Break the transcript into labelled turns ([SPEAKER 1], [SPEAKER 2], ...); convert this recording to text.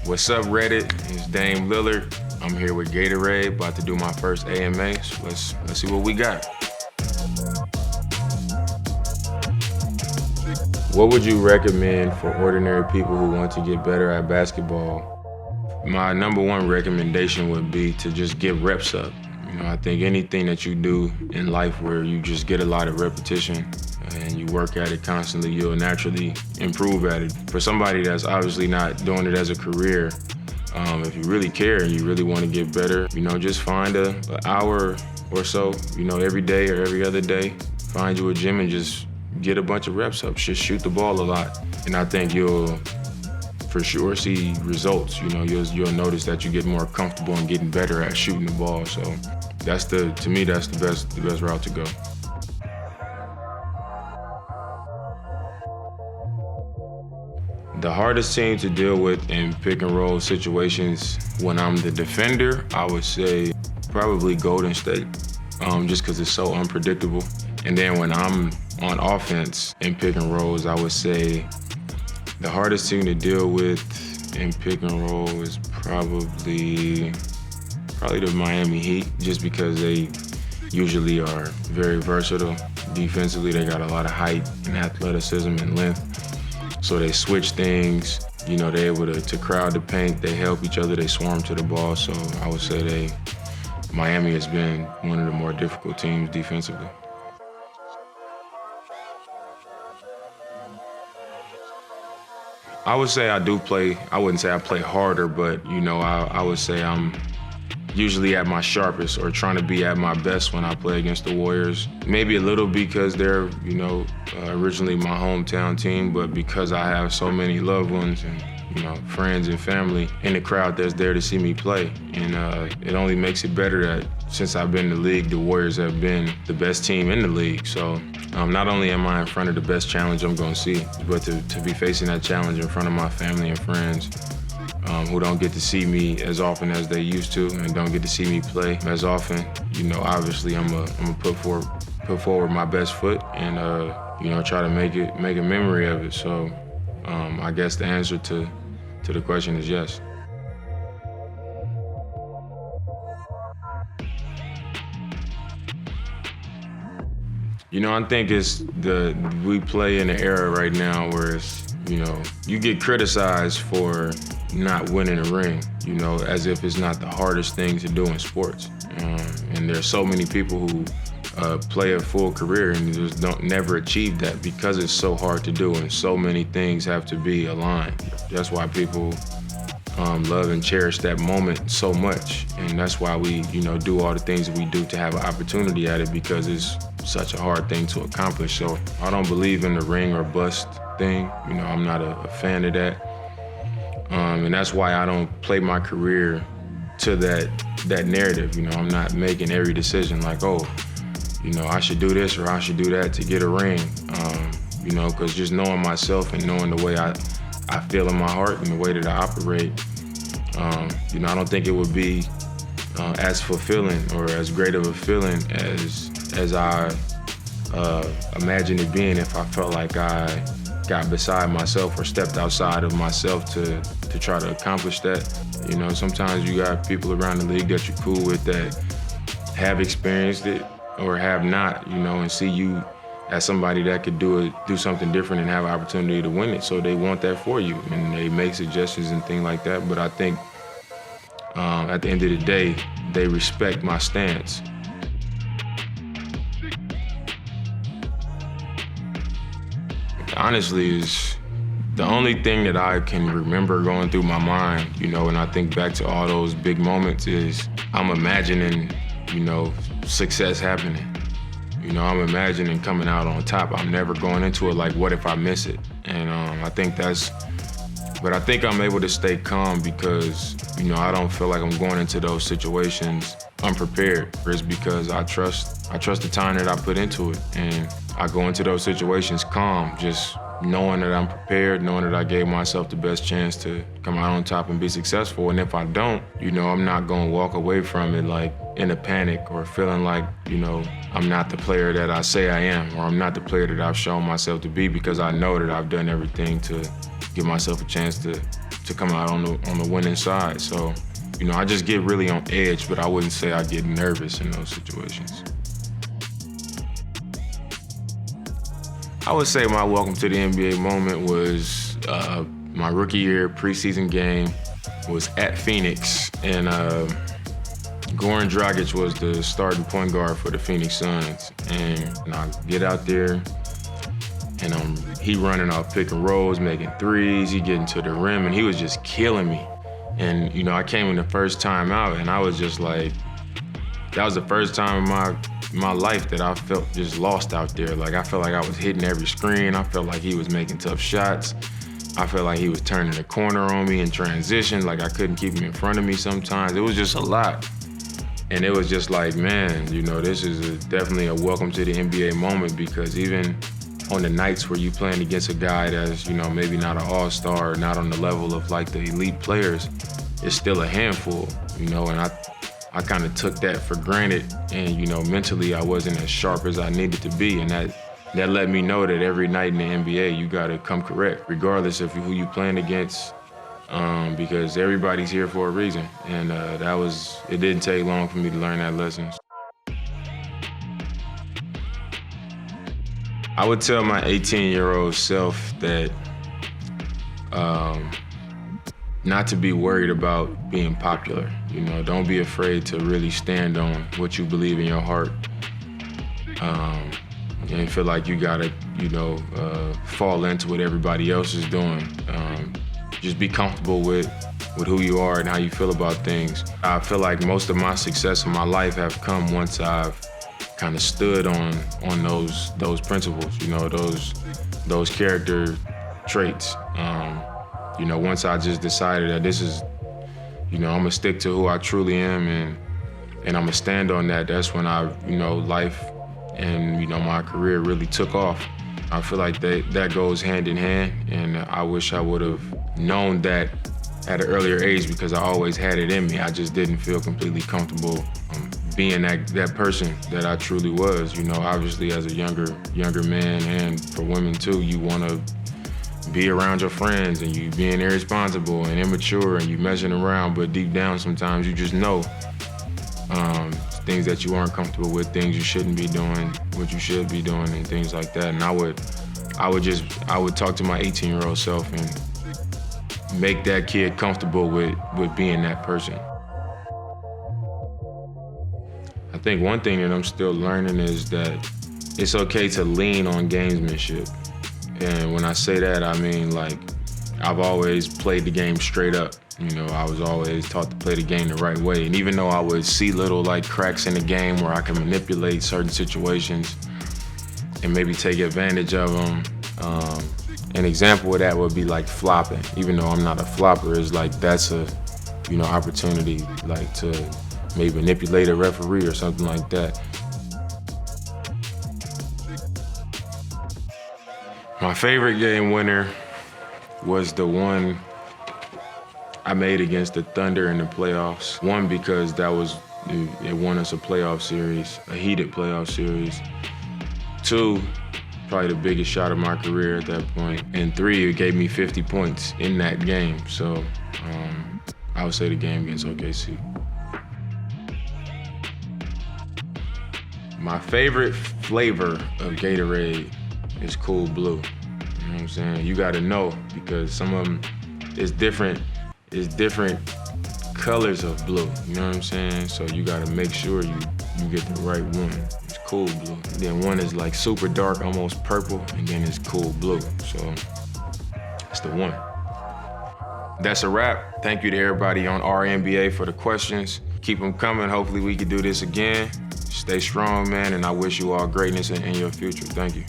[SPEAKER 1] What's up, Reddit? It's Damian Lillard. I'm here with Gatorade, about to do my first AMA. So let's see what we got. What would you recommend for ordinary people who want to get better at basketball? My number one recommendation would be to just get reps up. I think anything that you do in life where you just get a lot of repetition and you work at it constantly, you'll naturally improve at it. For somebody that's obviously not doing it as a career, if you really care and you really want to get better, just find an hour or so, every day or every other day, find you a gym and just get a bunch of reps up. Just shoot the ball a lot. And I think you'll for sure see results. You'll notice that you get more comfortable and getting better at shooting the ball. So to me, that's the best route to go. The hardest team to deal with in pick and roll situations when I'm the defender, I would say probably Golden State, just because it's so unpredictable. And then when I'm on offense in pick and rolls, I would say the hardest team to deal with in pick and roll is probably the Miami Heat, just because they usually are very versatile. Defensively, they got a lot of height and athleticism and length. So they switch things, they're able to crowd the paint, they help each other, they swarm to the ball. So I would say Miami has been one of the more difficult teams defensively. I would say I wouldn't say I play harder, but I would say I'm usually at my sharpest or trying to be at my best when I play against the Warriors. Maybe a little because they're, originally my hometown team, but because I have so many loved ones and, friends and family in the crowd that's there to see me play. And it only makes it better that since I've been in the league, the Warriors have been the best team in the league. So not only am I in front of the best challenge I'm gonna see, but to be facing that challenge in front of my family and friends who don't get to see me as often as they used to and don't get to see me play as often, obviously I'm gonna put forward my best foot and try to make a memory of it. So I guess the answer to the question is yes. I think we play in an era right now where it's, you get criticized for not winning a ring, as if it's not the hardest thing to do in sports. And there's so many people who play a full career and just never achieve that because it's so hard to do and so many things have to be aligned. That's why people love and cherish that moment so much. And that's why we, do all the things that we do to have an opportunity at it, because it's such a hard thing to accomplish. So I don't believe in the ring or bust thing. I'm not a fan of that. And that's why I don't play my career to that narrative. I'm not making every decision like, I should do this or I should do that to get a ring. Because just knowing myself and knowing the way I feel in my heart and the way that I operate, I don't think it would be as fulfilling or as great of a feeling as I imagined it being if I felt like I got beside myself or stepped outside of myself to try to accomplish that. Sometimes you got people around the league that you're cool with that have experienced it or have not, and see you as somebody that could do something different and have an opportunity to win it. So they want that for you and they make suggestions and things like that. But I think at the end of the day, they respect my stance. Honestly, is the only thing that I can remember going through my mind, and I think back to all those big moments is I'm imagining, success happening. I'm imagining coming out on top. I'm never going into it like, what if I miss it? And I think I'm able to stay calm because, I don't feel like I'm going into those situations unprepared. It's because I trust the time that I put into it. And I go into those situations calm, just knowing that I'm prepared, knowing that I gave myself the best chance to come out on top and be successful. And if I don't, I'm not gonna walk away from it like in a panic or feeling like, I'm not the player that I say I am, or I'm not the player that I've shown myself to be, because I know that I've done everything to give myself a chance to to come out on the winning side. So, you know, I just get really on edge, but I wouldn't say I get nervous in those situations. I would say my welcome to the NBA moment was my rookie year preseason game was at Phoenix, and Goran Dragic was the starting point guard for the Phoenix Suns. And I get out there, and he running off pick and rolls, making threes, he getting to the rim, and he was just killing me. And, you know, I came in the first time out, and I was just like, that was the first time in my life that I felt just lost out there. Like, I felt like I was hitting every screen. I felt like he was making tough shots. I felt like he was turning the corner on me in transition. Like, I couldn't keep him in front of me sometimes. It was just a lot. And it was just like, man, you know, this is definitely a welcome to the NBA moment, because even on the nights where you playing against a guy that's, you know, maybe not an all-star, not on the level of like the elite players, it's still a handful, you know, and I kind of took that for granted, and, you know, mentally I wasn't as sharp as I needed to be, and that let me know that every night in the NBA you gotta come correct, regardless of who you playing against, because everybody's here for a reason, and it didn't take long for me to learn that lesson. I would tell my 18-year-old self that not to be worried about being popular. You know, don't be afraid to really stand on what you believe in your heart. And feel like you gotta, you know, fall into what everybody else is doing. Just be comfortable with who you are and how you feel about things. I feel like most of my success in my life have come once I've kind of stood on those principles, you know, those character traits. You know, once I just decided that this is, you know, I'm gonna stick to who I truly am, and I'm gonna stand on that, that's when you know, life and, you know, my career really took off. I feel like that goes hand in hand, and I wish I would have known that at an earlier age, because I always had it in me. I just didn't feel completely comfortable being that person that I truly was. You know, obviously as a younger man, and for women too, you want to be around your friends, and you being irresponsible and immature, and you messing around, but deep down sometimes you just know things that you aren't comfortable with, things you shouldn't be doing, what you should be doing, and things like that. And I would talk to my 18-year-old self and make that kid comfortable with being that person. I think one thing that I'm still learning is that it's okay to lean on gamesmanship. And when I say that, I mean, like, I've always played the game straight up. You know, I was always taught to play the game the right way. And even though I would see little, like, cracks in the game where I can manipulate certain situations and maybe take advantage of them, an example of that would be like flopping. Even though I'm not a flopper, it's like that's a, you know, opportunity, like, to maybe manipulate a referee or something like that. My favorite game winner was the one I made against the Thunder in the playoffs. One, because it won us a playoff series, a heated playoff series. Two, probably the biggest shot of my career at that point. And three, it gave me 50 points in that game. So I would say the game against OKC. My favorite flavor of Gatorade is Cool Blue. You know what I'm saying? You gotta know, because some of them is different colors of blue. You know what I'm saying? So you gotta make sure you get the right one. It's Cool Blue. And then one is like super dark, almost purple, and then it's Cool Blue. So it's the one. That's a wrap. Thank you to everybody on RNBA for the questions. Keep them coming. Hopefully we can do this again. Stay strong, man, and I wish you all greatness in your future. Thank you.